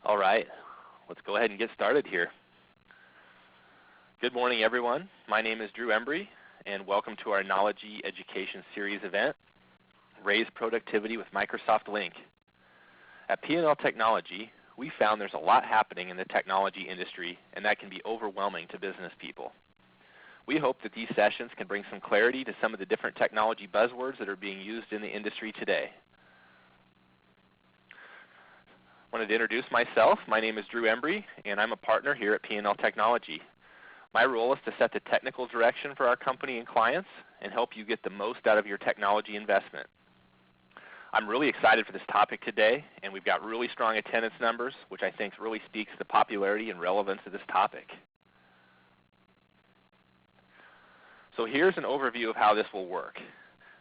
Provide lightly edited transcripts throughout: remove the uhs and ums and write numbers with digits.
All right, let's go ahead and get started here. Good morning, everyone. My name is Drew Embury, and welcome to our Knology Education Series event, Raise Productivity with Microsoft Lync. At P&L Technology, we found there's a lot happening in the technology industry, and that can be overwhelming to business people. We hope that these sessions can bring some clarity to some of the different technology buzzwords that are being used in the industry today. I wanted to introduce myself. My name is Drew Embury, and I'm a partner here at P&L Technology. My role is to set the technical direction for our company and clients and help you get the most out of your technology investment. I'm really excited for this topic today, and we've got really strong attendance numbers, which I think really speaks to the popularity and relevance of this topic. So here's an overview of how this will work.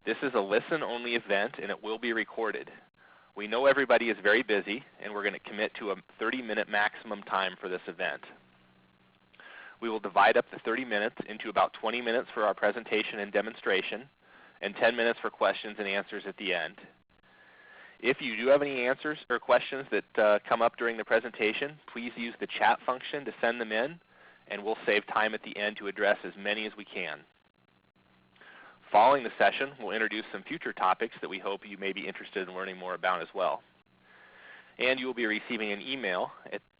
This is a listen-only event, and it will be recorded. We know everybody is very busy, and we're going to commit to a 30-minute maximum time for this event. We will divide up the 30 minutes into about 20 minutes for our presentation and demonstration, and 10 minutes for questions and answers at the end. If you do have any answers or questions that come up during the presentation, please use the chat function to send them in, and we'll save time at the end to address as many as we can. Following the session, we'll introduce some future topics that we hope you may be interested in learning more about as well. And you will be receiving an email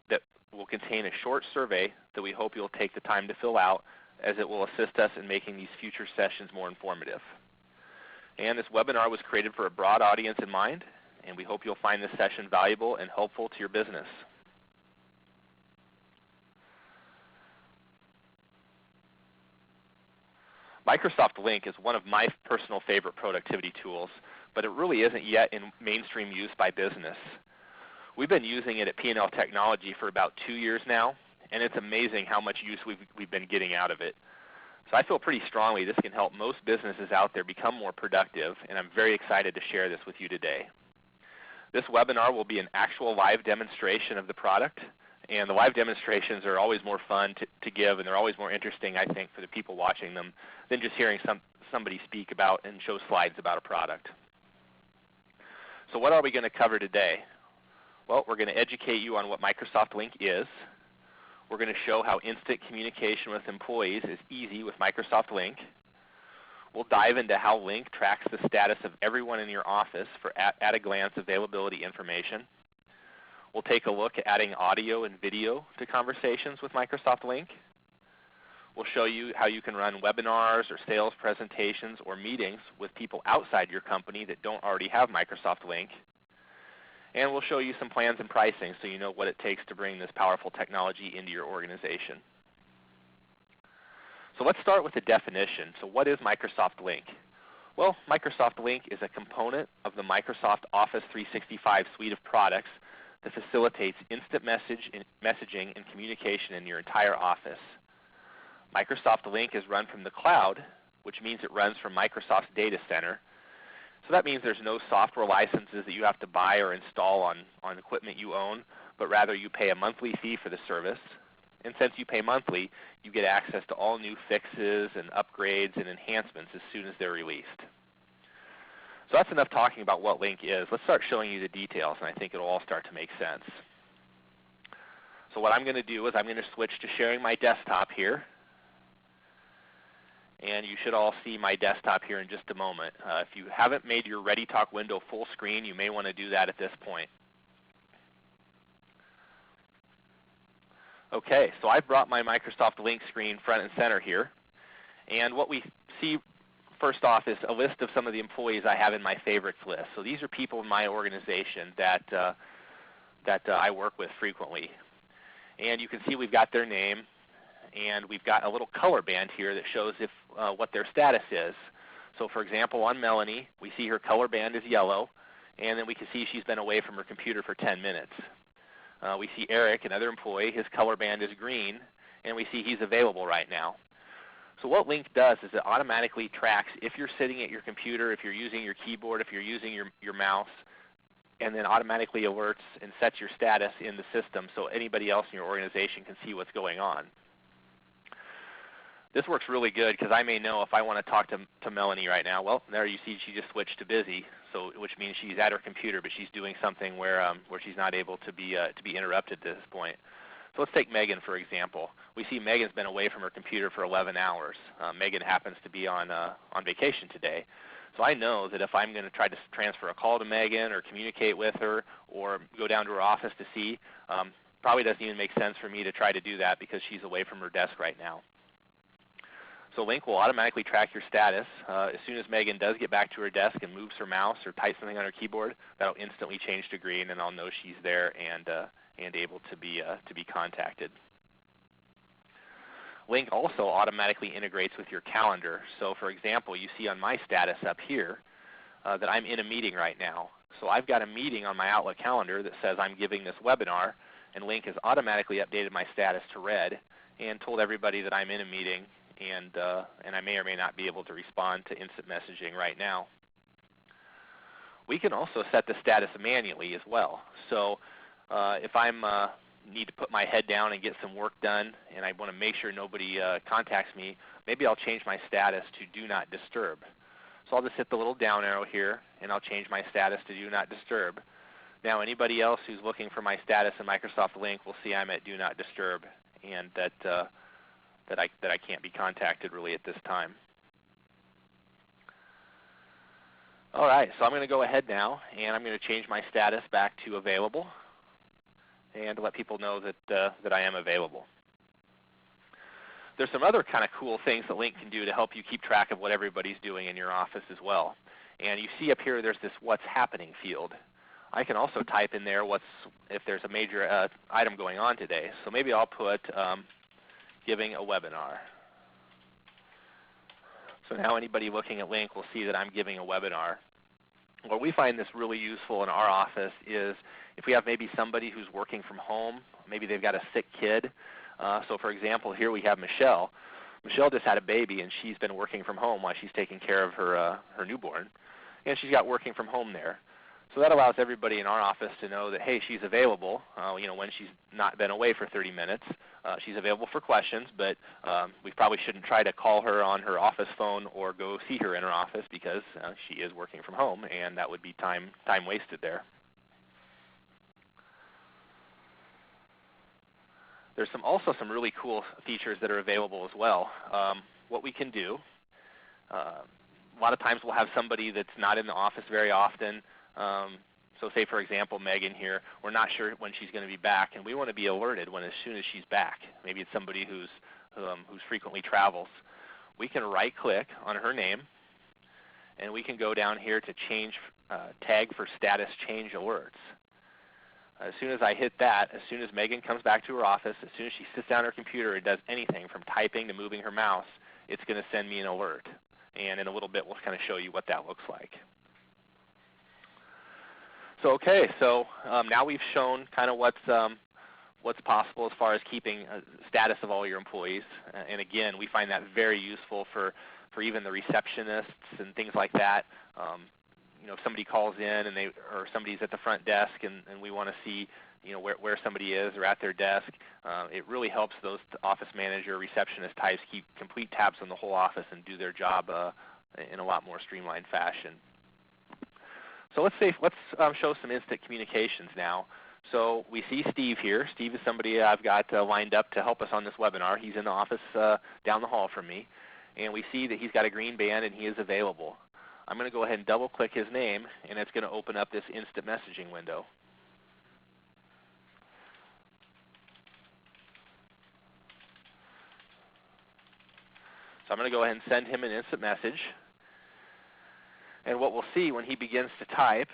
that will contain a short survey that we hope you'll take the time to fill out, as it will assist us in making these future sessions more informative. And this webinar was created for a broad audience in mind, and we hope you'll find this session valuable and helpful to your business. Microsoft Lync is one of my personal favorite productivity tools, but it really isn't yet in mainstream use by business. We've been using it at P&L Technology for about 2 years now, and it's amazing how much use we've been getting out of it. So I feel pretty strongly this can help most businesses out there become more productive, and I'm very excited to share this with you today. This webinar will be an actual live demonstration of the product, and the live demonstrations are always more fun to give, and they're always more interesting, I think, for the people watching them than just hearing somebody speak about and show slides about a product. So what are we going to cover today? Well, we're going to educate you on what Microsoft Lync is. We're going to show how instant communication with employees is easy with Microsoft Lync. We'll dive into how Lync tracks the status of everyone in your office for at-a-glance availability information. We'll take a look at adding audio and video to conversations with Microsoft Lync. We'll show you how you can run webinars or sales presentations or meetings with people outside your company that don't already have Microsoft Lync. And we'll show you some plans and pricing so you know what it takes to bring this powerful technology into your organization. So let's start with the definition. So what is Microsoft Lync? Well, Microsoft Lync is a component of the Microsoft Office 365 suite of products that facilitates instant messaging and communication in your entire office. Microsoft Lync is run from the cloud, which means it runs from Microsoft's data center. So that means there's no software licenses that you have to buy or install on equipment you own, but rather you pay a monthly fee for the service. And since you pay monthly, you get access to all new fixes and upgrades and enhancements as soon as they're released. So that's enough talking about what Lync is. Let's start showing you the details, and I think it'll all start to make sense. So what I'm going to do is I'm going to switch to sharing my desktop here. And you should all see my desktop here in just a moment. If you haven't made your ReadyTalk window full screen, you may want to do that at this point. Okay, so I've brought my Microsoft Lync screen front and center here. And what we see first off is a list of some of the employees I have in my favorites list. So these are people in my organization that I work with frequently. And you can see we've got their name, and we've got a little color band here that shows what their status is. So for example, on Melanie, we see her color band is yellow, and then we can see she's been away from her computer for 10 minutes. We see Eric, another employee, his color band is green, and we see he's available right now. So what Lync does is it automatically tracks if you're sitting at your computer, if you're using your keyboard, if you're using your mouse, and then automatically alerts and sets your status in the system so anybody else in your organization can see what's going on. This works really good because I may know if I want to talk to Melanie right now. Well, there you see she just switched to busy, so which means she's at her computer, but she's doing something where she's not able to be interrupted at this point. So let's take Megan for example. We see Megan's been away from her computer for 11 hours. Megan happens to be on vacation today. So I know that if I'm going to try to transfer a call to Megan or communicate with her or go down to her office to see, probably doesn't even make sense for me to try to do that because she's away from her desk right now. So Lync will automatically track your status. As soon as Megan does get back to her desk and moves her mouse or types something on her keyboard, that'll instantly change to green, and I'll know she's there and able to be contacted. Lync also automatically integrates with your calendar. So for example, you see on my status up here that I'm in a meeting right now. So I've got a meeting on my Outlook calendar that says I'm giving this webinar, and Lync has automatically updated my status to red and told everybody that I'm in a meeting, and I may or may not be able to respond to instant messaging right now. We can also set the status manually as well. So if I'm need to put my head down and get some work done and I want to make sure nobody contacts me, maybe I'll change my status to do not disturb. So I'll just hit the little down arrow here and I'll change my status to do not disturb. Now anybody else who's looking for my status in Microsoft Lync will see I'm at do not disturb, and that I can't be contacted really at this time. All right, so I'm going to go ahead now and I'm going to change my status back to available and let people know that I am available. There's some other kind of cool things that Lync can do to help you keep track of what everybody's doing in your office as well. And you see up here there's this what's happening field. I can also type in there if there's a major item going on today. So maybe I'll put giving a webinar. So now anybody looking at Lync will see that I'm giving a webinar. Where we find this really useful in our office is if we have maybe somebody who's working from home, maybe they've got a sick kid. So for example, here we have Michelle. Michelle just had a baby and she's been working from home while she's taking care of her newborn. And she's got working from home there. So that allows everybody in our office to know that, hey, she's available when she's not been away for 30 minutes. She's available for questions, but we probably shouldn't try to call her on her office phone or go see her in her office because she is working from home, and that would be time wasted there. There's also some really cool features that are available as well. What we can do, a lot of times we'll have somebody that's not in the office very often. So say for example Megan here, we're not sure when she's going to be back, and we want to be alerted as soon as she's back. Maybe it's somebody who's frequently travels. We can right click on her name and we can go down here to change tag for status change alerts. As soon as I hit that, as soon as Megan comes back to her office, as soon as she sits down at her computer and does anything from typing to moving her mouse, it's going to send me an alert. And in a little bit we'll kind of show you what that looks like. So okay, so now we've shown kind of what's possible as far as keeping a status of all your employees. And again, we find that very useful for even the receptionists and things like that. If somebody calls in and or somebody's at the front desk and we want to see where somebody is or at their desk, it really helps those office manager, receptionist types keep complete tabs on the whole office and do their job in a lot more streamlined fashion. So let's show some instant communications now. So we see Steve here. Steve is somebody I've got lined up to help us on this webinar. He's in the office down the hall from me. And we see that he's got a green band and he is available. I'm going to go ahead and double click his name, and it's going to open up this instant messaging window. So I'm going to go ahead and send him an instant message. And what we'll see when he begins to type,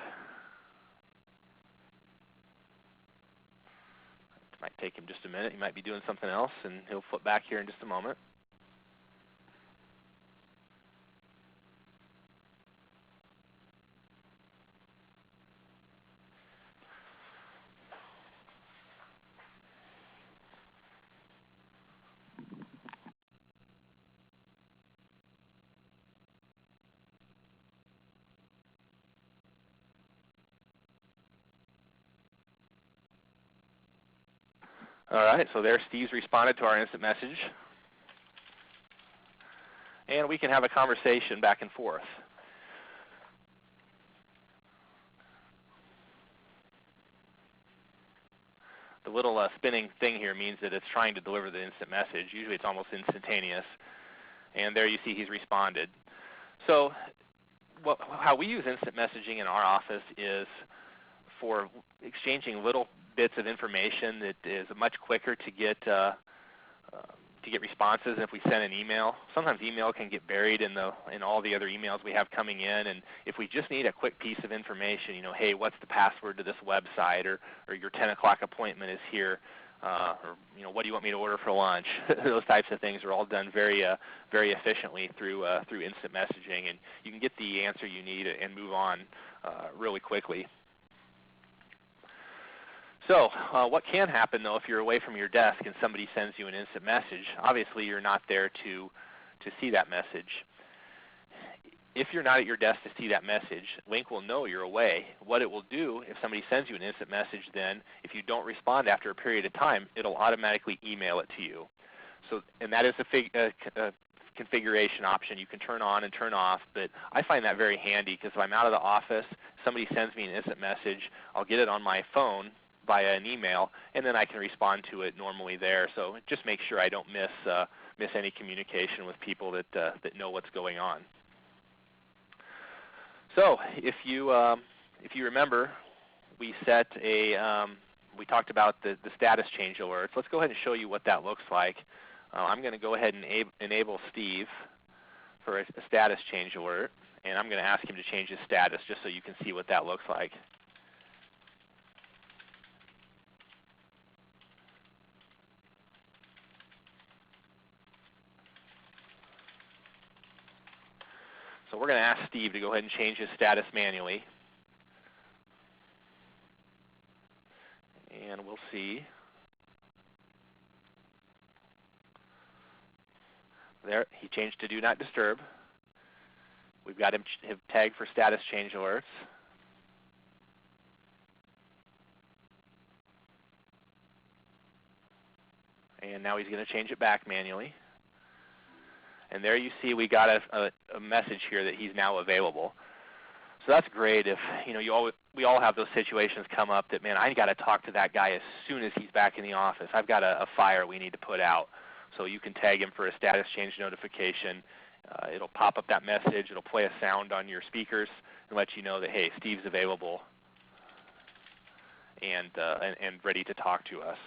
it might take him just a minute. He might be doing something else, and he'll flip back here in just a moment. All right, so there Steve's responded to our instant message. and we can have a conversation back and forth. The little spinning thing here means that it's trying to deliver the instant message. Usually it's almost instantaneous. And there you see he's responded. So how we use instant messaging in our office is for exchanging little bits of information that is much quicker to get responses than if we send an email. Sometimes email can get buried in all the other emails we have coming in, and if we just need a quick piece of information, hey, what's the password to this website, or your 10 o'clock appointment is here, or what do you want me to order for lunch? Those types of things are all done very efficiently through instant messaging, and you can get the answer you need and move on really quickly. So what can happen, though, if you're away from your desk and somebody sends you an instant message? Obviously, you're not there to see that message. If you're not at your desk to see that message, Lync will know you're away. What it will do, if somebody sends you an instant message, then if you don't respond after a period of time, it'll automatically email it to you. So, and that is a configuration option you can turn on and turn off, but I find that very handy because if I'm out of the office, somebody sends me an instant message, I'll get it on my phone via an email, and then I can respond to it normally there. So just make sure I don't miss any communication with people that know what's going on. So if you remember, we talked about the status change alerts. Let's go ahead and show you what that looks like. I'm going to go ahead and enable Steve for a status change alert, and I'm going to ask him to change his status just so you can see what that looks like. So we're going to ask Steve to go ahead and change his status manually. And we'll see. There, he changed to Do Not Disturb. We've got him tagged for status change alerts. And now he's going to change it back manually. And there you see we got a message here that he's now available. So that's great if we all have those situations come up that, man, I got to talk to that guy as soon as he's back in the office. I've got a fire we need to put out. So you can tag him for a status change notification. It'll pop up that message. It'll play a sound on your speakers and let you know that, hey, Steve's available and ready to talk to us.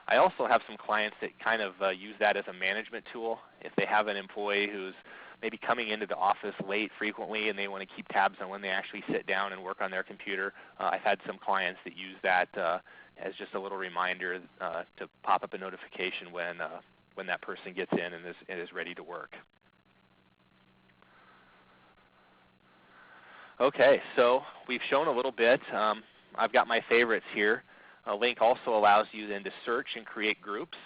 I also have some clients that kind of use that as a management tool. If they have an employee who's maybe coming into the office late frequently and they want to keep tabs on when they actually sit down and work on their computer, I've had some clients that use that as just a little reminder to pop up a notification when that person gets in and is ready to work. Okay, so we've shown a little bit. I've got my favorites here. Lync also allows you then to search and create groups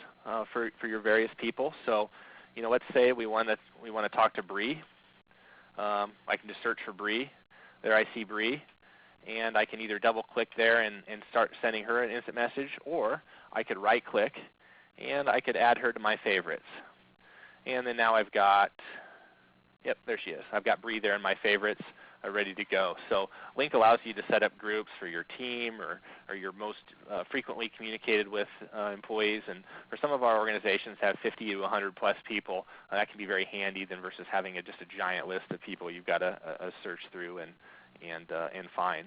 for your various people. So, let's say we want to talk to Bree. I can just search for Bree. There I see Bree, and I can either double-click there and start sending her an instant message, or I could right-click and I could add her to my favorites. And then now I've got, yep, there she is. I've got Bree there in my favorites. Ready to go. So Lync allows you to set up groups for your team or your most frequently communicated with employees. And for some of our organizations have 50 to 100 plus people, that can be very handy than versus having just a giant list of people you've got to search through and find.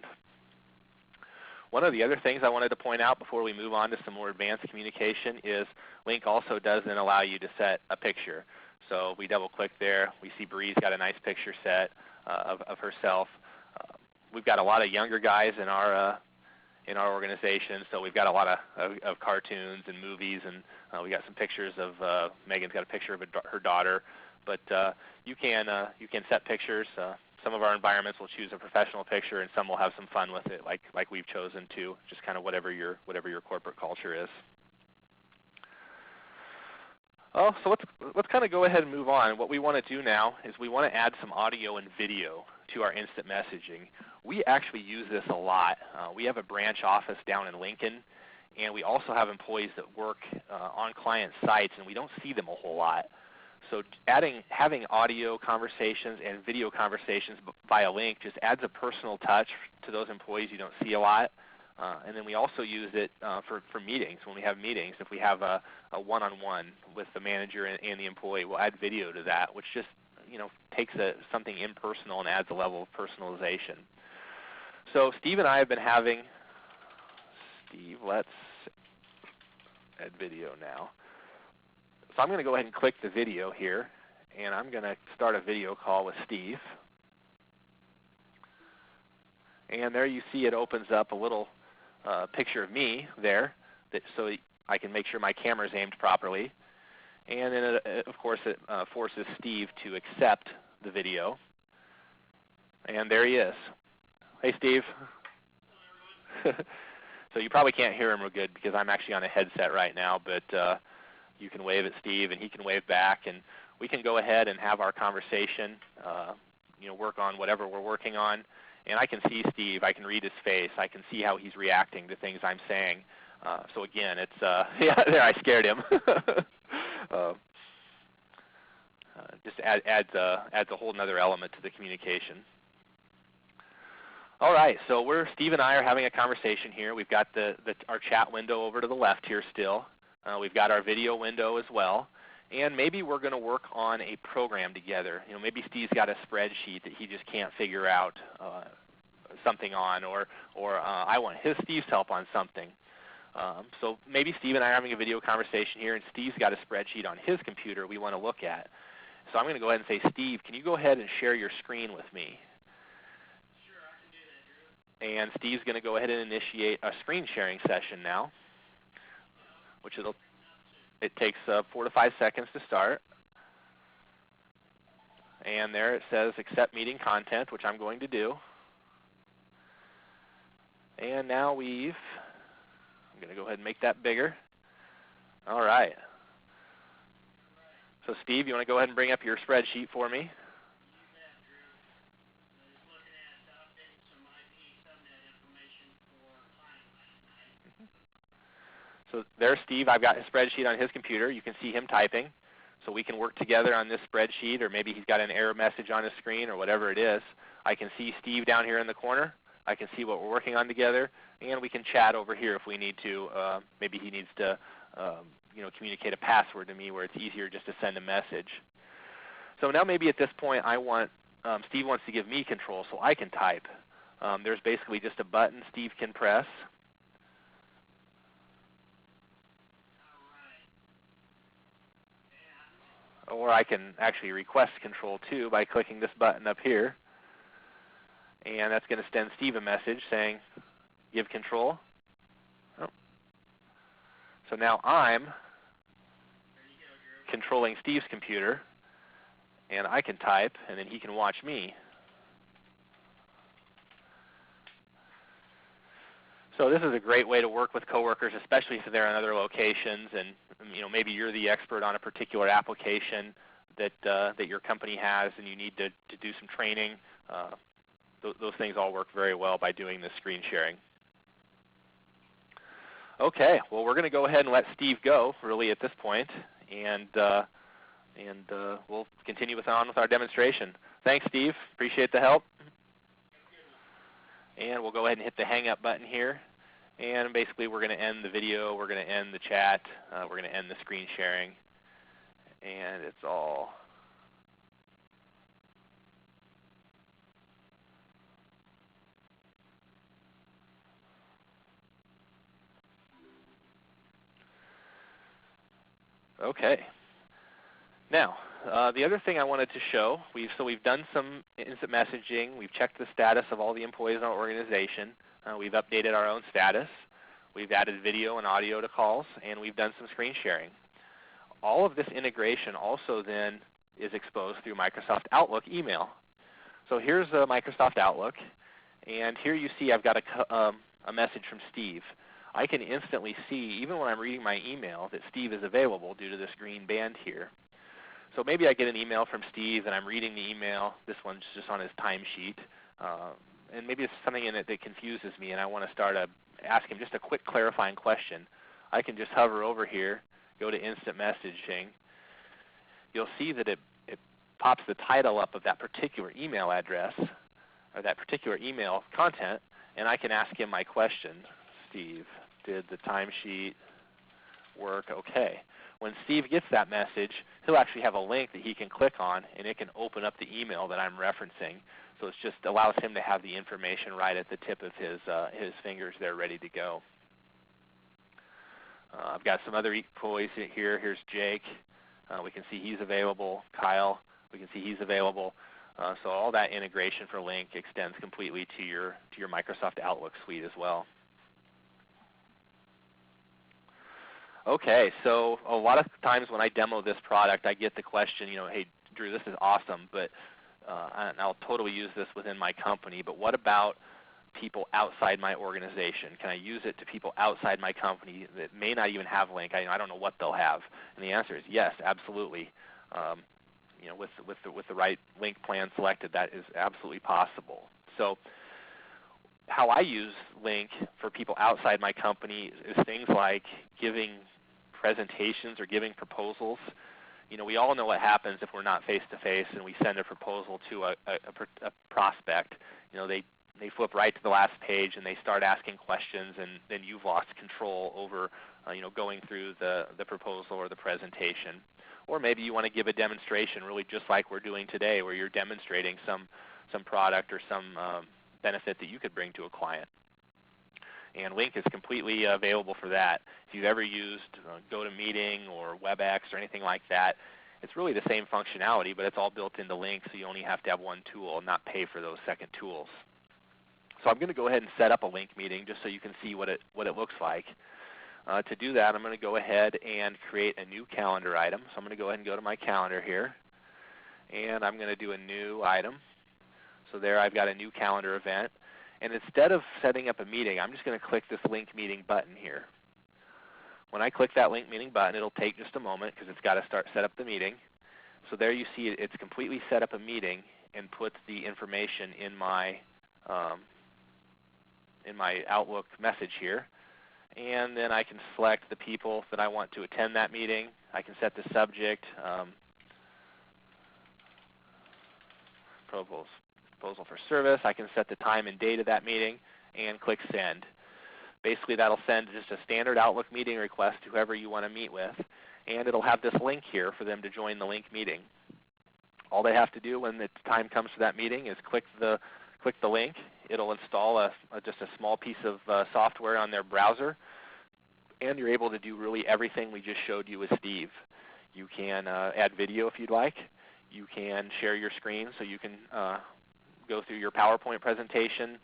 One of the other things I wanted to point out before we move on to some more advanced communication is Lync also does then allow you to set a picture. So we double click there. We see Bree's got a nice picture set of herself. We've got a lot of younger guys in our organization, so we've got a lot of cartoons and movies, and we got some pictures of Megan's got a picture of her daughter. But you can set pictures. Some of our environments will choose a professional picture, and some will have some fun with it, like we've chosen to. Just kind of whatever your corporate culture is. Oh, so let's kind of go ahead and move on. What we want to do now is we want to add some audio and video to our instant messaging. We actually use this a lot. We have a branch office down in Lincoln, and we also have employees that work on client sites, and we don't see them a whole lot. So having audio conversations and video conversations via Lync just adds a personal touch to those employees you don't see a lot. And then we also use it for meetings. When we have meetings, if we have a one-on-one with the manager and the employee, we'll add video to that, which just takes something impersonal and adds a level of personalization. So Steve and I have been having, let's add video now. So I'm going to go ahead and click the video here, and I'm going to start a video call with Steve. And there you see it opens up a little picture of me there, so I can make sure my camera is aimed properly. And then, of course, it forces Steve to accept the video. And there he is. Hey, Steve. So you probably can't hear him real good because I'm actually on a headset right now, but you can wave at Steve and he can wave back, and we can go ahead and have our conversation, work on whatever we're working on. And I can see Steve, I can read his face, I can see how he's reacting to things I'm saying. So again, it's, yeah, there I scared him. Just adds a whole other element to the communication. All right, so Steve and I are having a conversation here. We've got our chat window over to the left here still. We've got our video window as well. And maybe we're going to work on a program together. Maybe Steve's got a spreadsheet that he just can't figure out something on, or I want Steve's help on something. So maybe Steve and I are having a video conversation here, and Steve's got a spreadsheet on his computer we want to look at. So I'm going to go ahead and say, Steve, can you go ahead and share your screen with me? Sure, I can do that, Drew. And Steve's going to go ahead and initiate a screen sharing session now, which it takes 4 to 5 seconds to start. And there it says accept meeting content, which I'm going to do. And now I'm going to go ahead and make that bigger. All right. So Steve, you want to go ahead and bring up your spreadsheet for me? So there's Steve. I've got his spreadsheet on his computer. You can see him typing. So we can work together on this spreadsheet, or maybe he's got an error message on his screen or whatever it is. I can see Steve down here in the corner. I can see what we're working on together, and we can chat over here if we need to. Maybe he needs to communicate a password to me where it's easier just to send a message. So now maybe at this point Steve wants to give me control so I can type. There's basically just a button Steve can press. Or I can actually request control too by clicking this button up here. And that's going to send Steve a message saying, give control. Oh. So now I'm controlling Steve's computer, and I can type, and then he can watch me. So this is a great way to work with coworkers, especially if they're in other locations, and maybe you're the expert on a particular application that your company has, and you need to do some training. Those things all work very well by doing this screen sharing. Okay, well we're going to go ahead and let Steve go really at this point, and we'll continue on with our demonstration. Thanks, Steve. Appreciate the help. And we'll go ahead and hit the hang up button here. And basically we're going to end the video, we're going to end the chat, we're going to end the screen sharing, and it's all okay. Now, the other thing I wanted to show, we've done some instant messaging, we've checked the status of all the employees in our organization. We've updated our own status. We've added video and audio to calls, and we've done some screen sharing. All of this integration also then is exposed through Microsoft Outlook email. So here's Microsoft Outlook, and here you see I've got a message from Steve. I can instantly see, even when I'm reading my email, that Steve is available due to this green band here. So maybe I get an email from Steve, and I'm reading the email. This one's just on his timesheet. And maybe it's something in it that confuses me, and I want to ask him just a quick clarifying question. I can just hover over here, go to instant messaging, you'll see that it pops the title up of that particular email address or that particular email content, and I can ask him my question. Steve, did the timesheet work okay? When Steve gets that message, he'll actually have a link that he can click on, and it can open up the email that I'm referencing. So it just allows him to have the information right at the tip of his fingers there ready to go. I've got some other employees here. Here's Jake. We can see he's available. Kyle, we can see he's available. So all that integration for Lync extends completely to your Microsoft Outlook suite as well. Okay, so a lot of times when I demo this product, I get the question, hey, Drew, this is awesome, but and I'll totally use this within my company, but what about people outside my organization? Can I use it to people outside my company that may not even have Lync? I don't know what they'll have. And the answer is yes, absolutely. With the right Lync plan selected, that is absolutely possible. So how I use Lync for people outside my company is things like giving presentations or giving proposals. We all know what happens if we're not face-to-face and we send a proposal to a prospect. They flip right to the last page and they start asking questions, and then you've lost control over going through the proposal or the presentation. Or maybe you want to give a demonstration, really just like we're doing today, where you're demonstrating some product or some benefit that you could bring to a client. And Lync is completely available for that. If you've ever used GoToMeeting or WebEx or anything like that, it's really the same functionality, but it's all built into Lync, so you only have to have one tool and not pay for those second tools. So I'm going to go ahead and set up a Lync meeting just so you can see what it looks like. To do that, I'm going to go ahead and create a new calendar item. So I'm going to go ahead and go to my calendar here, and I'm going to do a new item. So there I've got a new calendar event. And instead of setting up a meeting, I'm just going to click this Lync meeting button here. When I click that Lync meeting button, it'll take just a moment because it's got to set up the meeting. So there you see it's completely set up a meeting and puts the information in my Outlook message here. And then I can select the people that I want to attend that meeting. I can set the subject, proposal for service. I can set the time and date of that meeting and click send. Basically that'll send just a standard Outlook meeting request to whoever you want to meet with, and it'll have this link here for them to join the Lync meeting. All they have to do when the time comes for that meeting is click the link. It'll install just a small piece of software on their browser, and you're able to do really everything we just showed you with Steve. You can add video if you'd like. You can share your screen so you can go through your PowerPoint presentation,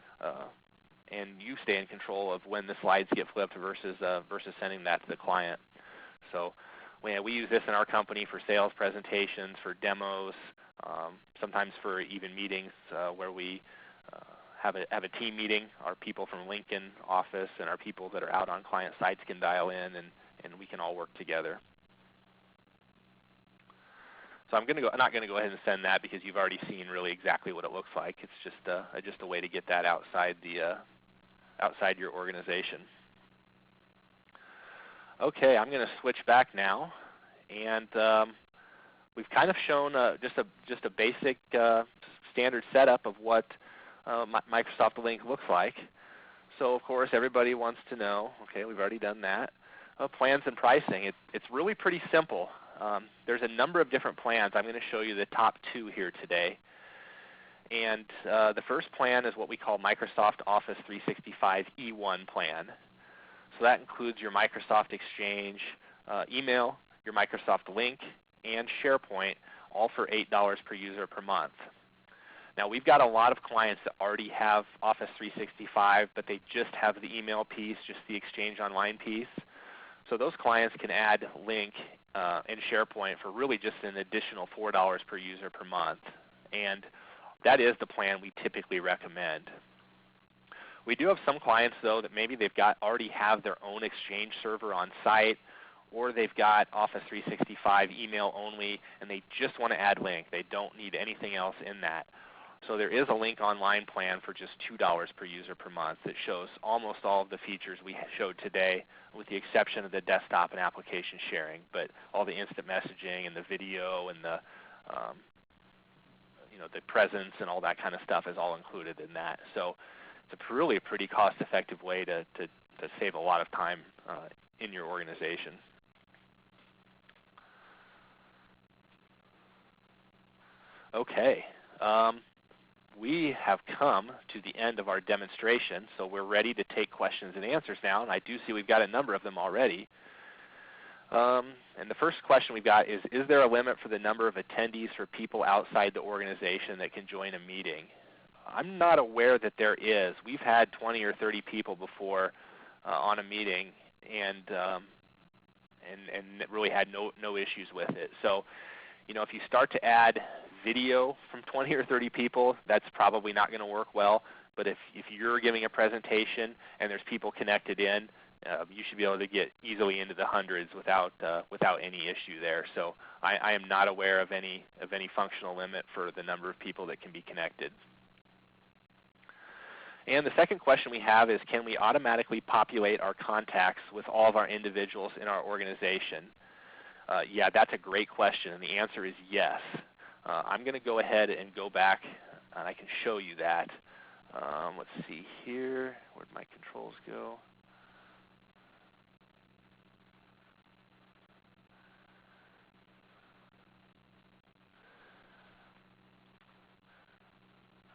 and you stay in control of when the slides get flipped versus sending that to the client. So we use this in our company for sales presentations, for demos, sometimes for even meetings where we have a team meeting. Our people from Lincoln office and our people that are out on client sites can dial in, and we can all work together. So I'm not going to go ahead and send that because you've already seen really exactly what it looks like. It's just a way to get that outside your organization. Okay, I'm going to switch back now, and we've kind of shown just a basic standard setup of what Microsoft Lync looks like. So of course everybody wants to know, okay, we've already done that. Plans and pricing, it's really pretty simple. There's a number of different plans. I'm going to show you the top two here today. And the first plan is what we call Microsoft Office 365 E1 plan. So that includes your Microsoft Exchange email, your Microsoft Lync, and SharePoint, all for $8 per user per month. Now we've got a lot of clients that already have Office 365, but they just have the email piece, just the Exchange Online piece. So those clients can add Lync and SharePoint for really just an additional $4 per user per month. And that is the plan we typically recommend. We do have some clients though that maybe they've already have their own Exchange server on site, or they've got Office 365 email only and they just want to add Lync. They don't need anything else in that. So there is a Lync Online plan for just $2 per user per month that shows almost all of the features we showed today, with the exception of the desktop and application sharing. But all the instant messaging and the video and the the presence and all that kind of stuff is all included in that. So it's really a pretty cost-effective way to save a lot of time in your organization. Okay. We have come to the end of our demonstration, so we're ready to take questions and answers now, and I do see we've got a number of them already. And the first question we've got is there a limit for the number of attendees for people outside the organization that can join a meeting? I'm not aware that there is. We've had 20 or 30 people before on a meeting, and really had no issues with it. So, if you start to add video from 20 or 30 people, that's probably not going to work well. But if you're giving a presentation and there's people connected in, you should be able to get easily into the hundreds without any issue there. So I am not aware of any functional limit for the number of people that can be connected. And the second question we have is, can we automatically populate our contacts with all of our individuals in our organization? Yeah, that's a great question, and the answer is yes. I'm going to go ahead and go back, and I can show you that. Let's see here. Where'd my controls go?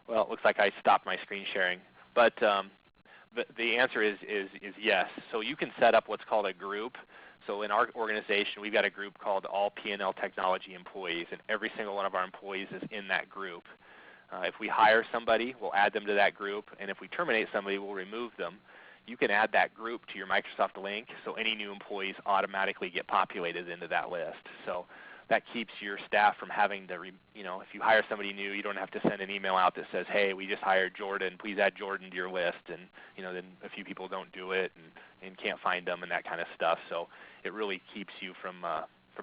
Well, it looks like I stopped my screen sharing, but the answer is yes. So you can set up what's called a group. So in our organization, we've got a group called All P&L Technology Employees, and every single one of our employees is in that group. If we hire somebody, we'll add them to that group, and if we terminate somebody, we'll remove them. You can add that group to your Microsoft Lync, so any new employees automatically get populated into that list. So that keeps your staff from having to, if you hire somebody new, you don't have to send an email out that says, hey, we just hired Jordan, please add Jordan to your list, and then a few people don't do it and can't find them and that kind of stuff. So it really keeps you from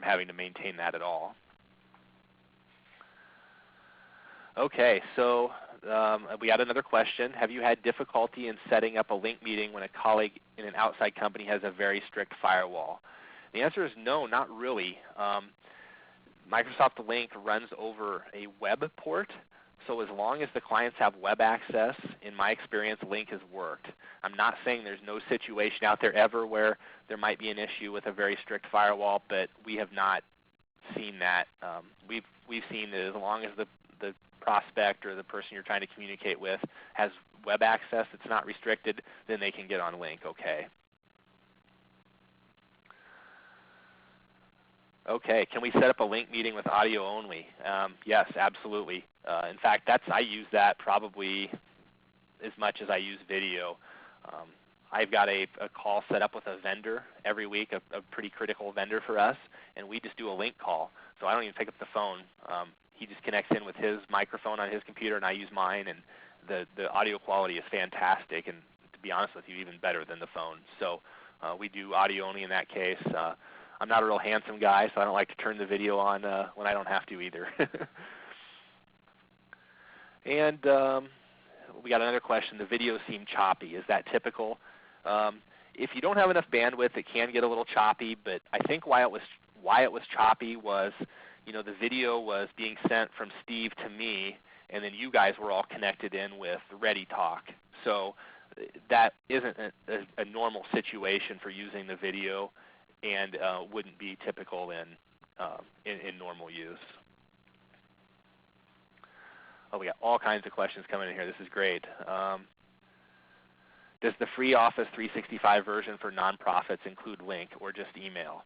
having to maintain that at all. Okay, so we got another question. Have you had difficulty in setting up a Lync meeting when a colleague in an outside company has a very strict firewall? The answer is no, not really. Microsoft Lync runs over a web port, so as long as the clients have web access, in my experience, Lync has worked. I'm not saying there's no situation out there ever where there might be an issue with a very strict firewall, but we have not seen that. We've seen that as long as the prospect or the person you're trying to communicate with has web access that's not restricted, then they can get on Lync okay. Okay, can we set up a Lync meeting with audio only? Yes, absolutely. In fact, I use that probably as much as I use video. I've got a call set up with a vendor every week, a pretty critical vendor for us, and we just do a Lync call. So I don't even pick up the phone. He just connects in with his microphone on his computer, and I use mine, and the audio quality is fantastic, and to be honest with you, even better than the phone. So we do audio only in that case. I'm not a real handsome guy, so I don't like to turn the video on when I don't have to either. And we got another question. The videos seem choppy. Is that typical? If you don't have enough bandwidth, it can get a little choppy, but I think why it was choppy was, the video was being sent from Steve to me, and then you guys were all connected in with ReadyTalk. So that isn't a normal situation for using the video, and wouldn't be typical in normal use. Oh, we got all kinds of questions coming in here. This is great. Does the free Office 365 version for nonprofits include Lync or just email?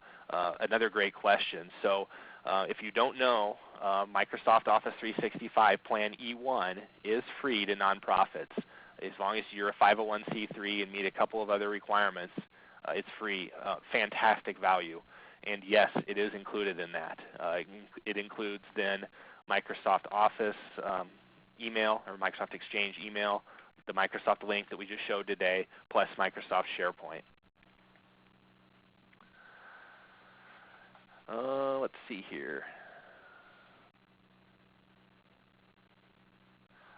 Another great question. So if you don't know, Microsoft Office 365 Plan E1 is free to nonprofits. As long as you're a 501c3 and meet a couple of other requirements, it's free. Fantastic value. And yes, it is included in that. It includes then Microsoft Office email or Microsoft Exchange email, the Microsoft Lync that we just showed today, plus Microsoft SharePoint. Let's see here.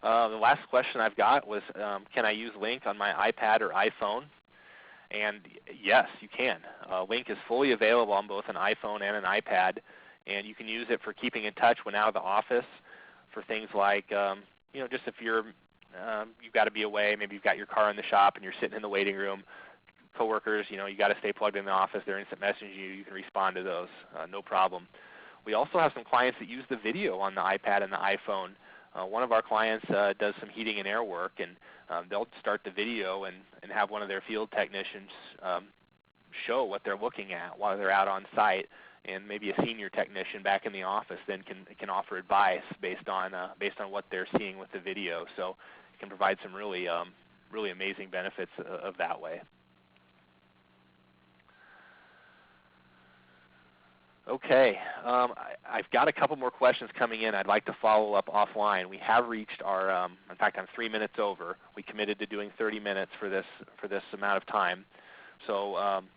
The last question I've got was, can I use Lync on my iPad or iPhone? And yes, you can. Lync is fully available on both an iPhone and an iPad, and you can use it for keeping in touch when out of the office, for things like, just if you've got to be away, maybe you've got your car in the shop and you're sitting in the waiting room. Coworkers, you got to stay plugged in the office. They're instant messaging you. You can respond to those, no problem. We also have some clients that use the video on the iPad and the iPhone. One of our clients does some heating and air work, and they'll start the video and have one of their field technicians show what they're looking at while they're out on site, and maybe a senior technician back in the office then can offer advice based on what they're seeing with the video. So it can provide some really amazing benefits of that way. Okay, I've got a couple more questions coming in. I'd like to follow up offline. We have reached our, in fact, I'm 3 minutes over. We committed to doing 30 minutes for this amount of time. So I'm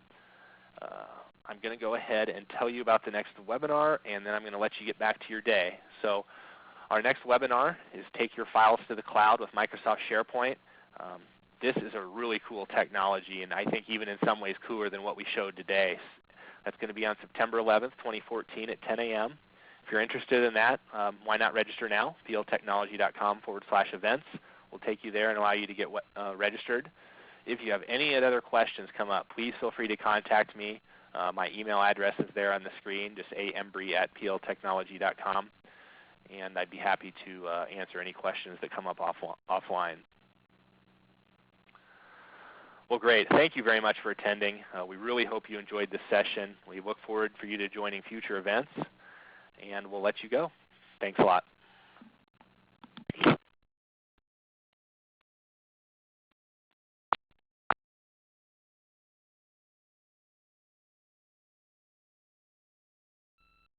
going to go ahead and tell you about the next webinar, and then I'm going to let you get back to your day. So our next webinar is Take Your Files to the Cloud with Microsoft SharePoint. This is a really cool technology, and I think even in some ways cooler than what we showed today. That's going to be on September 11th, 2014 at 10 a.m. If you're interested in that, why not register now? pltechnology.com/events. We'll take you there and allow you to get registered. If you have any other questions come up, please feel free to contact me. My email address is there on the screen, just aembry@pltechnology.com, and I'd be happy to answer any questions that come up offline. Well, great. Thank you very much for attending. We really hope you enjoyed this session. We look forward for you to joining future events, and we'll let you go. Thanks a lot.